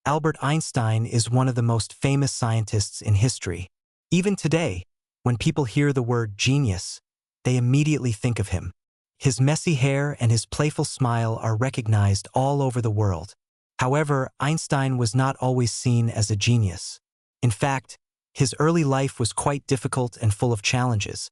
Albert Einstein is one of the most famous scientists in history. Even today, when people hear the word genius, they immediately think of him. His messy hair and his playful smile are recognized all over the world. However, Einstein was not always seen as a genius. In fact, his early life was quite difficult and full of challenges,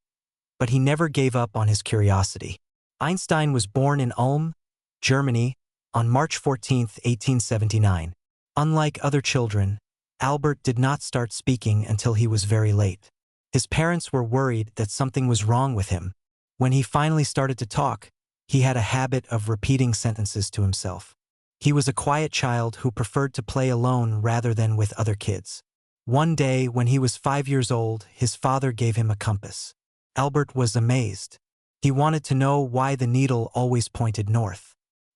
but he never gave up on his curiosity. Einstein was born in Ulm, Germany, on March 14, 1879. Unlike other children, Albert did not start speaking until he was very late. His parents were worried that something was wrong with him. When he finally started to talk, he had a habit of repeating sentences to himself. He was a quiet child who preferred to play alone rather than with other kids. One day, when he was 5 years old, his father gave him a compass. Albert was amazed. He wanted to know why the needle always pointed north.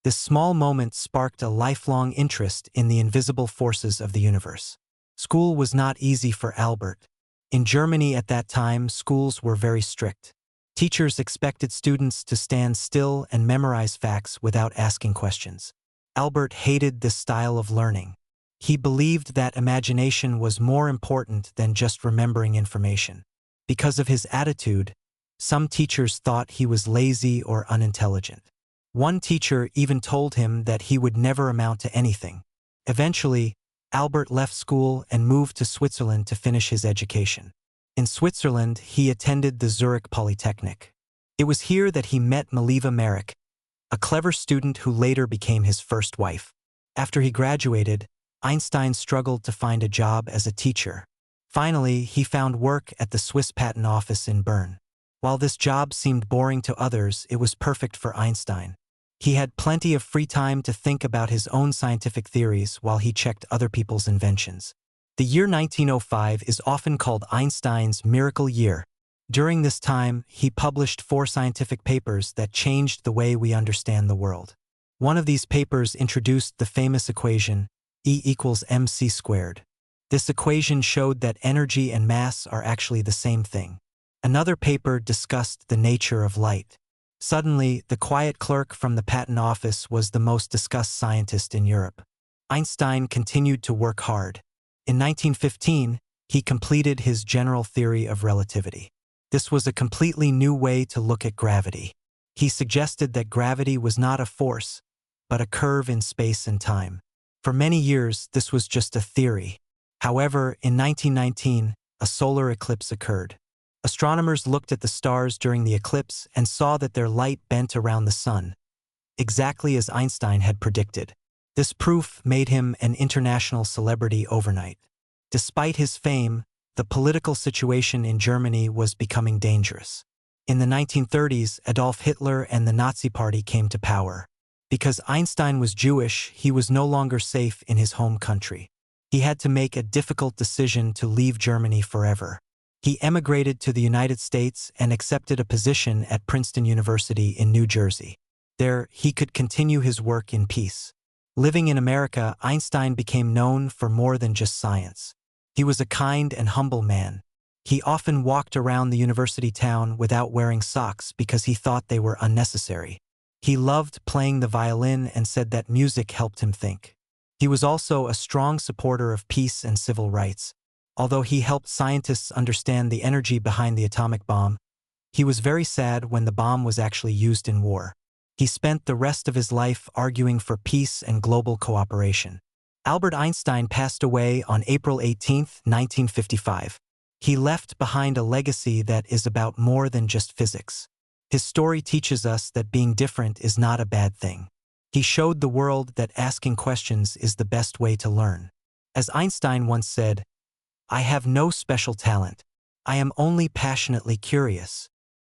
This small moment sparked a lifelong interest in the invisible forces of the universe. School was not easy for Albert. In Germany at that time, schools were very strict. Teachers expected students to stand still and memorize facts without asking questions. Albert hated this style of learning. He believed that imagination was more important than just remembering information. Because of his attitude, some teachers thought he was lazy or unintelligent. One teacher even told him that he would never amount to anything. Eventually, Albert left school and moved to Switzerland to finish his education. In Switzerland, he attended the Zurich Polytechnic. It was here that he met Mileva Merrick, a clever student who later became his first wife. After he graduated, Einstein struggled to find a job as a teacher. Finally, he found work at the Swiss Patent Office in Bern. While this job seemed boring to others, it was perfect for Einstein. He had plenty of free time to think about his own scientific theories while he checked other people's inventions. The year 1905 is often called Einstein's miracle year. During this time, he published 4 scientific papers that changed the way we understand the world. One of these papers introduced the famous equation, E equals mc squared. This equation showed that energy and mass are actually the same thing. Another paper discussed the nature of light. Suddenly, the quiet clerk from the patent office was the most discussed scientist in Europe. Einstein continued to work hard. In 1915, he completed his general theory of relativity. This was a completely new way to look at gravity. He suggested that gravity was not a force, but a curve in space and time. For many years, this was just a theory. However, in 1919, a solar eclipse occurred. Astronomers looked at the stars during the eclipse and saw that their light bent around the sun, exactly as Einstein had predicted. This proof made him an international celebrity overnight. Despite his fame, the political situation in Germany was becoming dangerous. In the 1930s, Adolf Hitler and the Nazi Party came to power. Because Einstein was Jewish, he was no longer safe in his home country. He had to make a difficult decision to leave Germany forever. He emigrated to the United States and accepted a position at Princeton University in New Jersey. There, he could continue his work in peace. Living in America, Einstein became known for more than just science. He was a kind and humble man. He often walked around the university town without wearing socks because he thought they were unnecessary. He loved playing the violin and said that music helped him think. He was also a strong supporter of peace and civil rights. Although he helped scientists understand the energy behind the atomic bomb, he was very sad when the bomb was actually used in war. He spent the rest of his life arguing for peace and global cooperation. Albert Einstein passed away on April 18, 1955. He left behind a legacy that is about more than just physics. His story teaches us that being different is not a bad thing. He showed the world that asking questions is the best way to learn. As Einstein once said, "I have no special talent. I am only passionately curious."